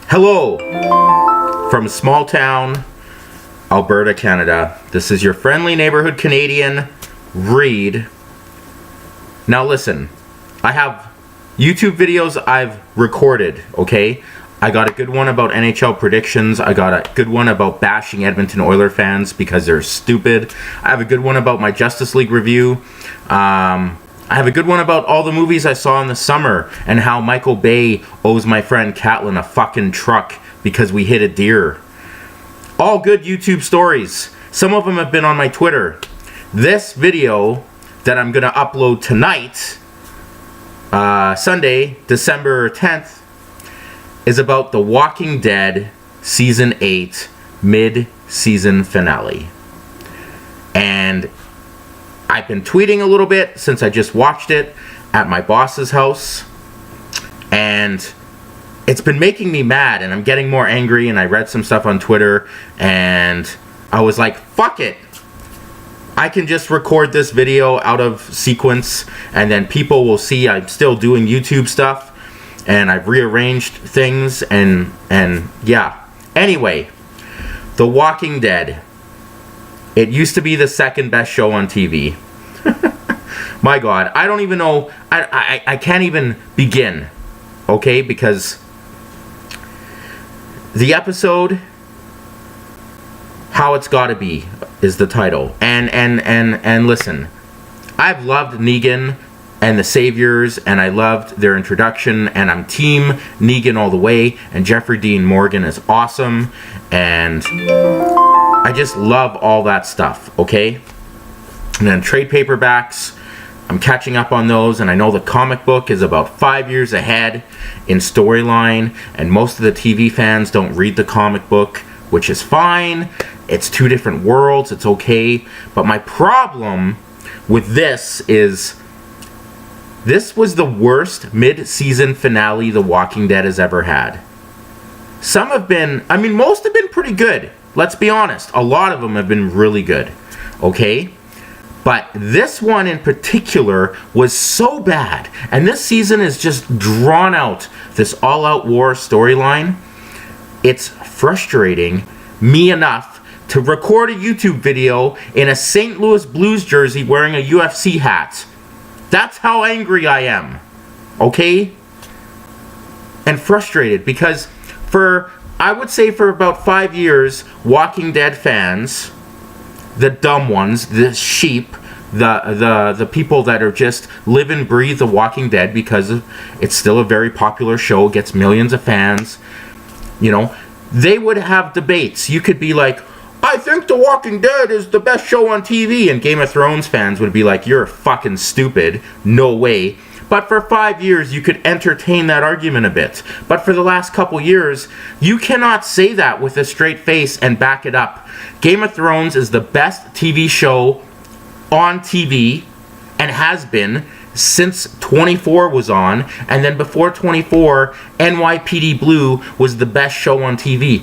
Hello from small town Alberta, Canada. This is your friendly neighborhood Canadian, Reed. Now listen, I have YouTube videos I've recorded, okay? I got a good one about NHL predictions. I got a good one about bashing Edmonton Oilers fans because they're stupid. I have a good one about my Justice League review. I have a good one about all the movies I saw in the summer and how Michael Bay owes my friend Catlin a fucking truck because we hit a deer. All good YouTube stories. Some of them have been on my Twitter. This video that I'm going to upload tonight, Sunday, December 10th, is about The Walking Dead Season 8 mid-season finale. And I've been tweeting a little bit since I just watched it at my boss's house, and it's been making me mad, and I'm getting more angry, and I read some stuff on Twitter, and I was like, fuck it. I can just record this video out of sequence, and then people will see I'm still doing YouTube stuff, and I've rearranged things, and yeah. Anyway, The Walking Dead. It used to be the second best show on TV. My God, I don't even know. I can't even begin. Okay, because the episode, How It's Gotta Be, is the title. And listen, I've loved Negan and the Saviors, and I loved their introduction, and I'm team Negan all the way, and Jeffrey Dean Morgan is awesome, and I just love all that stuff, okay? And then trade paperbacks, I'm catching up on those, and I know the comic book is about 5 years ahead in storyline, and most of the TV fans don't read the comic book, which is fine. It's two different worlds, it's okay. But my problem with this is, this was the worst mid-season finale The Walking Dead has ever had. Some have been, I mean, most have been pretty good. Let's be honest. A lot of them have been really good. Okay? But this one in particular was so bad. And this season is just drawn out, this all-out war storyline. It's frustrating me enough to record a YouTube video in a St. Louis Blues jersey wearing a UFC hat. That's how angry I am, okay? And frustrated because I would say for about 5 years, Walking Dead fans, the dumb ones, the sheep, the people that are just live and breathe The Walking Dead because it's still a very popular show, gets millions of fans, you know, they would have debates. You could be like, I think The Walking Dead is the best show on TV. And Game of Thrones fans would be like, you're fucking stupid. No way. But for 5 years, you could entertain that argument a bit. But for the last couple years, you cannot say that with a straight face and back it up. Game of Thrones is the best TV show on TV and has been since 24 was on, and then before 24, NYPD Blue was the best show on TV.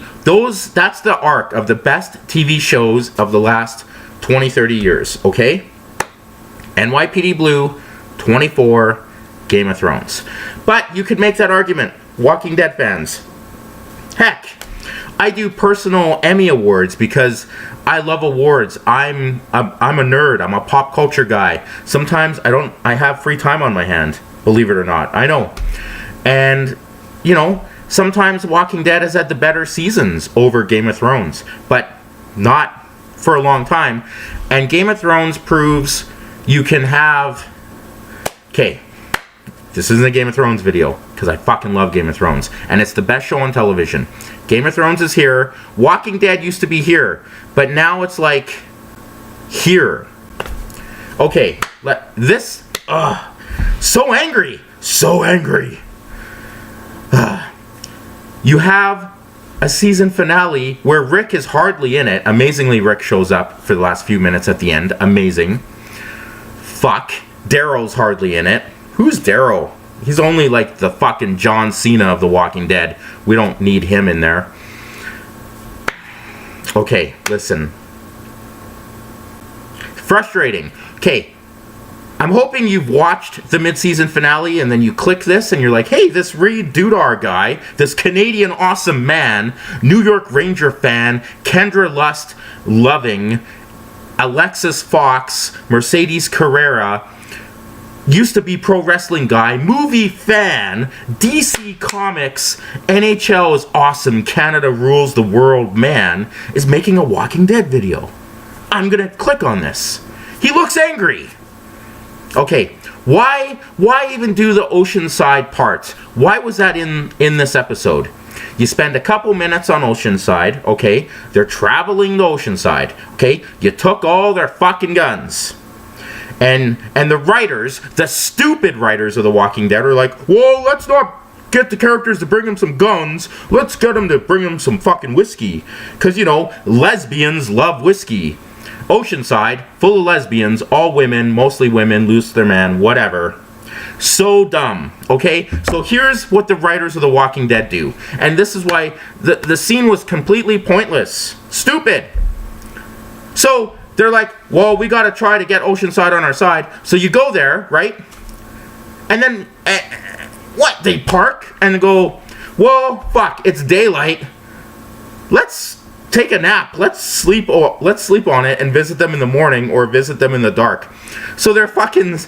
That's the arc of the best TV shows of the last 20-30 years, okay? NYPD Blue, 24, Game of Thrones. But you could make that argument, Walking Dead fans. Heck, I do personal Emmy awards because I love awards. I'm a nerd. I'm a pop culture guy. Sometimes I have free time on my hand, believe it or not. I know. And, you know, sometimes Walking Dead has had the better seasons over Game of Thrones, but not for a long time. And Game of Thrones proves you can have... Okay, this isn't a Game of Thrones video, because I fucking love Game of Thrones. And it's the best show on television. Game of Thrones is here. Walking Dead used to be here. But now it's like... here. Okay, this... so angry! So angry! You have a season finale where Rick is hardly in it. Amazingly, Rick shows up for the last few minutes at the end. Amazing. Fuck. Daryl's hardly in it. Who's Daryl? He's only like the fucking John Cena of The Walking Dead. We don't need him in there. Okay, listen. Frustrating. Okay, I'm hoping you've watched the mid-season finale and then you click this and you're like, hey, this Reed Dudar guy, this Canadian awesome man, New York Ranger fan, Kendra Lust loving, Alexis Fox, Mercedes Carrera, used to be pro wrestling guy, movie fan, DC Comics, NHL is awesome, Canada rules the world man, is making a Walking Dead video. I'm gonna click on this. He looks angry. Okay, why even do the Oceanside part? Why was that in this episode? You spend a couple minutes on Oceanside, okay? They're traveling to Oceanside, okay? You took all their fucking guns. And the writers, the stupid writers of The Walking Dead are like, whoa, let's not get the characters to bring them some guns. Let's get them to bring them some fucking whiskey. Because, you know, lesbians love whiskey. Oceanside, full of lesbians, all women, mostly women, lose their man, whatever. So dumb, okay? So here's what the writers of The Walking Dead do. And this is why the scene was completely pointless. Stupid. So they're like, well, we gotta try to get Oceanside on our side. So you go there, right? And then, what? They park and go, well, fuck, it's daylight. Let's take a nap. Let's sleep on it and visit them in the morning or visit them in the dark. So they're fucking, it's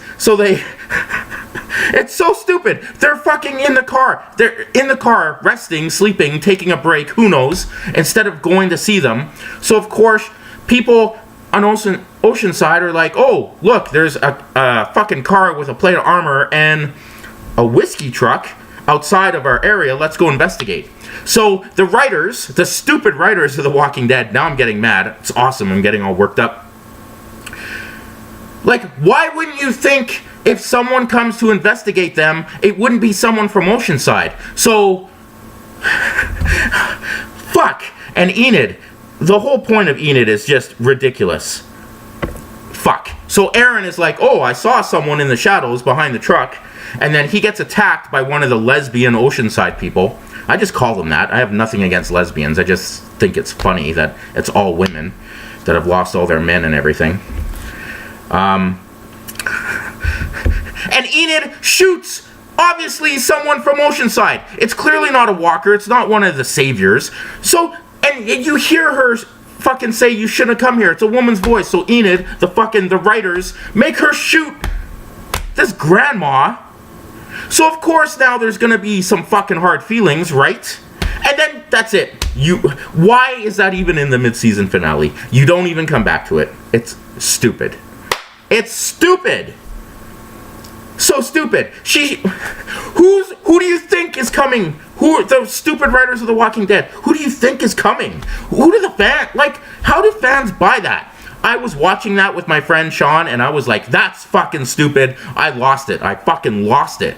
so stupid. They're fucking in the car. They're in the car, resting, sleeping, taking a break, who knows, instead of going to see them. So of course, people on Oceanside are like, oh, look, there's a fucking car with a plate of armor and a whiskey truck outside of our area. Let's go investigate. So the writers, the stupid writers of The Walking Dead, now I'm getting mad. It's awesome. I'm getting all worked up. Like, why wouldn't you think if someone comes to investigate them, it wouldn't be someone from Oceanside? So, fuck. And Enid, the whole point of Enid is just ridiculous. Fuck. So Aaron is like, oh, I saw someone in the shadows behind the truck. And then he gets attacked by one of the lesbian Oceanside people. I just call them that. I have nothing against lesbians. I just think it's funny that it's all women that have lost all their men and everything. And Enid shoots, obviously, someone from Oceanside. It's clearly not a walker. It's not one of the saviors. So, and you hear her fucking say, you shouldn't have come here. It's a woman's voice. So Enid, the writers, make her shoot this grandma. So of course now there's gonna be some fucking hard feelings, right? And then that's it. Why is that even in the mid-season finale? You don't even come back to it. It's stupid. It's stupid. So stupid. Who do you think is coming? Who are the stupid writers of The Walking Dead? Who do you think is coming? Who do the fans, like, how do fans buy that? I was watching that with my friend Sean, and I was like, that's fucking stupid. I lost it. I fucking lost it.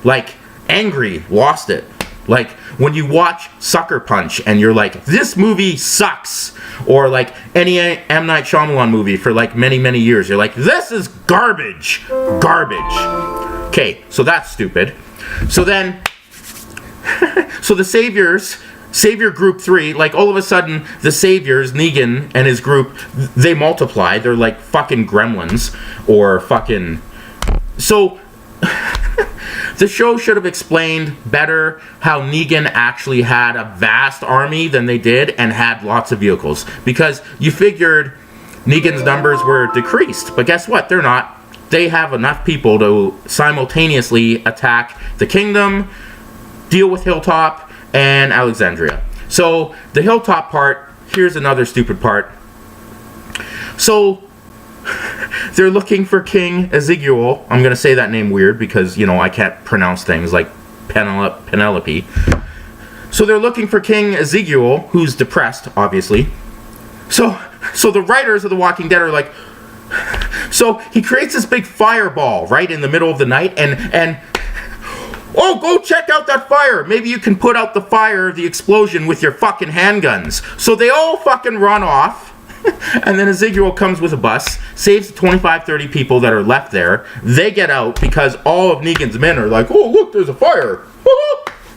Like, angry, lost it. Like, when you watch Sucker Punch, and you're like, this movie sucks. Or, like, any M. Night Shyamalan movie for, like, many, many years. You're like, this is garbage. Garbage. Okay, so that's stupid. So then, so the Savior Group 3, like, all of a sudden, the Saviors, Negan and his group, they multiply. They're like fucking gremlins. Or fucking... So, the show should have explained better how Negan actually had a vast army than they did and had lots of vehicles. Because you figured Negan's numbers were decreased. But guess what? They're not. They have enough people to simultaneously attack the Kingdom, deal with Hilltop, and Alexandria. So, the Hilltop part, here's another stupid part. So, they're looking for King Ezekiel. I'm going to say that name weird because, you know, I can't pronounce things like Penelope. So, they're looking for King Ezekiel, who's depressed, obviously. So the writers of The Walking Dead are like... So, he creates this big fireball, right, in the middle of the night, and oh, go check out that fire. Maybe you can put out the fire, the explosion, with your fucking handguns. So they all fucking run off. And then Ezekiel comes with a bus, saves the 25, 30 people that are left there. They get out because all of Negan's men are like, oh, look, there's a fire.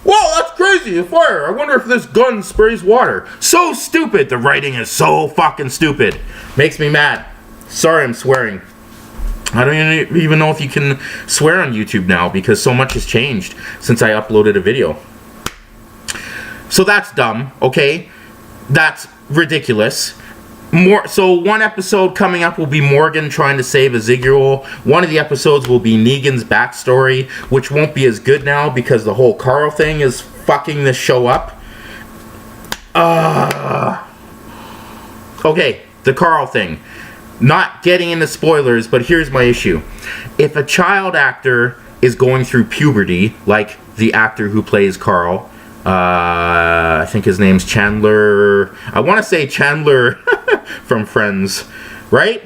Whoa, that's crazy, a fire. I wonder if this gun sprays water. So stupid. The writing is so fucking stupid. Makes me mad. Sorry, I'm swearing. I don't even know if you can swear on YouTube now because so much has changed since I uploaded a video. So that's dumb, okay? That's ridiculous. So one episode coming up will be Morgan trying to save Ezekiel. One of the episodes will be Negan's backstory, which won't be as good now because the whole Carl thing is fucking this show up. Okay, the Carl thing. Not getting into spoilers, but here's my issue. If a child actor is going through puberty, like the actor who plays Carl, I think his name's Chandler. I want to say Chandler from Friends, right?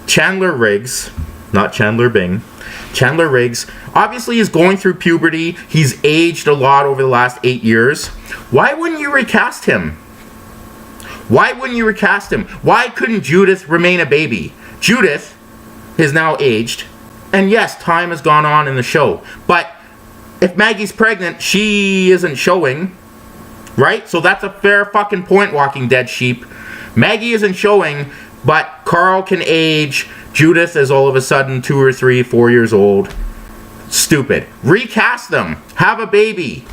Chandler Riggs, not Chandler Bing. Chandler Riggs obviously is going through puberty. He's aged a lot over the last 8 years. Why wouldn't you recast him? Why wouldn't you recast him? Why couldn't Judith remain a baby? Judith is now aged, and yes, time has gone on in the show, but if Maggie's pregnant, she isn't showing, right? So that's a fair fucking point, Walking Dead sheep. Maggie isn't showing, but Carl can age. Judith is all of a sudden 2 or 3, 4 years old. Stupid. Recast them. Have a baby.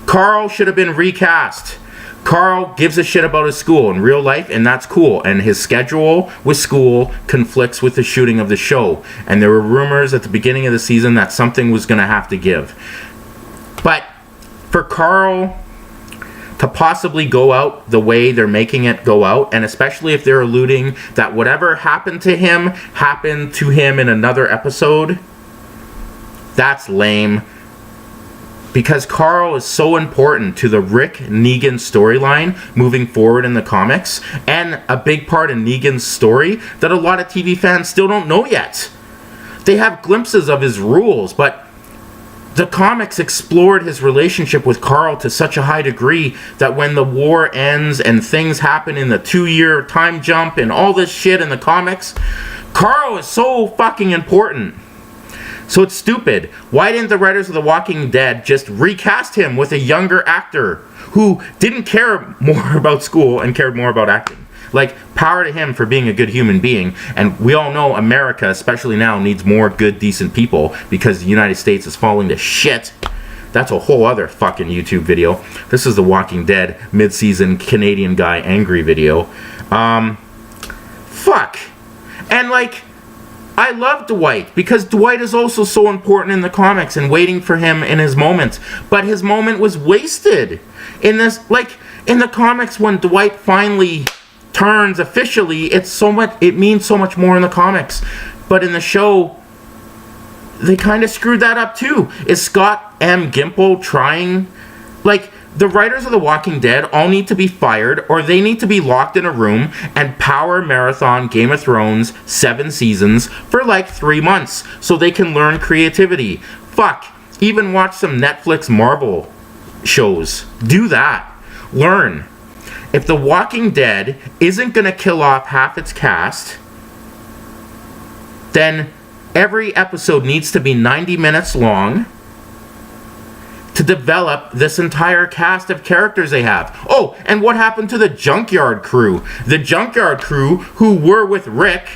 Carl should have been recast. Carl gives a shit about his school in real life, and that's cool. And his schedule with school conflicts with the shooting of the show. And there were rumors at the beginning of the season that something was going to have to give. But for Carl to possibly go out the way they're making it go out, and especially if they're alluding that whatever happened to him in another episode, that's lame. Because Carl is so important to the Rick Negan storyline moving forward in the comics, and a big part of Negan's story that a lot of TV fans still don't know yet. They have glimpses of his rules, but the comics explored his relationship with Carl to such a high degree that when the war ends and things happen in the 2-year time jump and all this shit in the comics, Carl is so fucking important. So it's stupid. Why didn't the writers of The Walking Dead just recast him with a younger actor who didn't care more about school and cared more about acting? Like, power to him for being a good human being. And we all know America, especially now, needs more good, decent people because the United States is falling to shit. That's a whole other fucking YouTube video. This is The Walking Dead mid-season Canadian guy angry video. Fuck. And like, I love Dwight because Dwight is also so important in the comics and waiting for him in his moment. But his moment was wasted in this, like, in the comics when Dwight finally turns officially, it means so much more in the comics. But in the show, they kind of screwed that up too. Is Scott M. Gimple trying, like, the writers of The Walking Dead all need to be fired, or they need to be locked in a room and power marathon Game of Thrones 7 seasons for like 3 months so they can learn creativity. Fuck, even watch some Netflix Marvel shows. Do that. Learn. If The Walking Dead isn't going to kill off half its cast, then every episode needs to be 90 minutes long to develop this entire cast of characters they have. Oh, and what happened to the Junkyard Crew? The Junkyard Crew who were with Rick,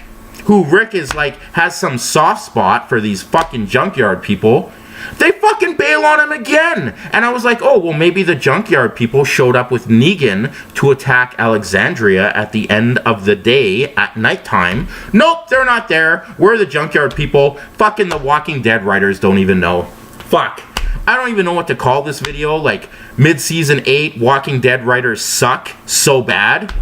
who Rick is like, has some soft spot for these fucking Junkyard people. They fucking bail on him again. And I was like, oh, well, maybe the Junkyard people showed up with Negan to attack Alexandria at the end of the day at nighttime. Nope, they're not there. We're the Junkyard people. Fucking The Walking Dead writers don't even know. Fuck. I don't even know what to call this video. Like, mid-season 8 Walking Dead writers suck so bad.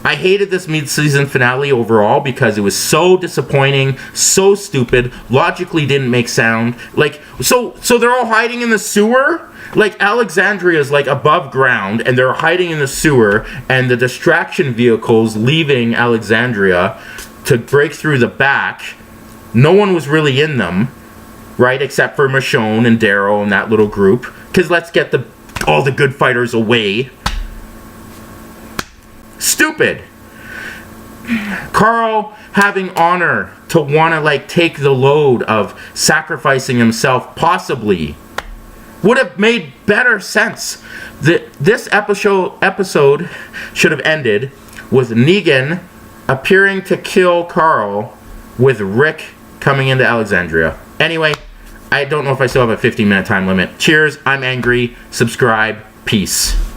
I hated this mid-season finale overall because it was so disappointing, so stupid, logically didn't make sound. Like, so they're all hiding in the sewer? Like, Alexandria's like above ground and they're hiding in the sewer, and the distraction vehicles leaving Alexandria to break through the back. No one was really in them, right, except for Michonne and Daryl and that little group. Because let's get all the good fighters away. Stupid. Carl having honor to want to like take the load of sacrificing himself possibly would have made better sense. This episode should have ended with Negan appearing to kill Carl with Rick coming into Alexandria. Anyway, I don't know if I still have a 15-minute time limit. Cheers, I'm angry. Subscribe. Peace.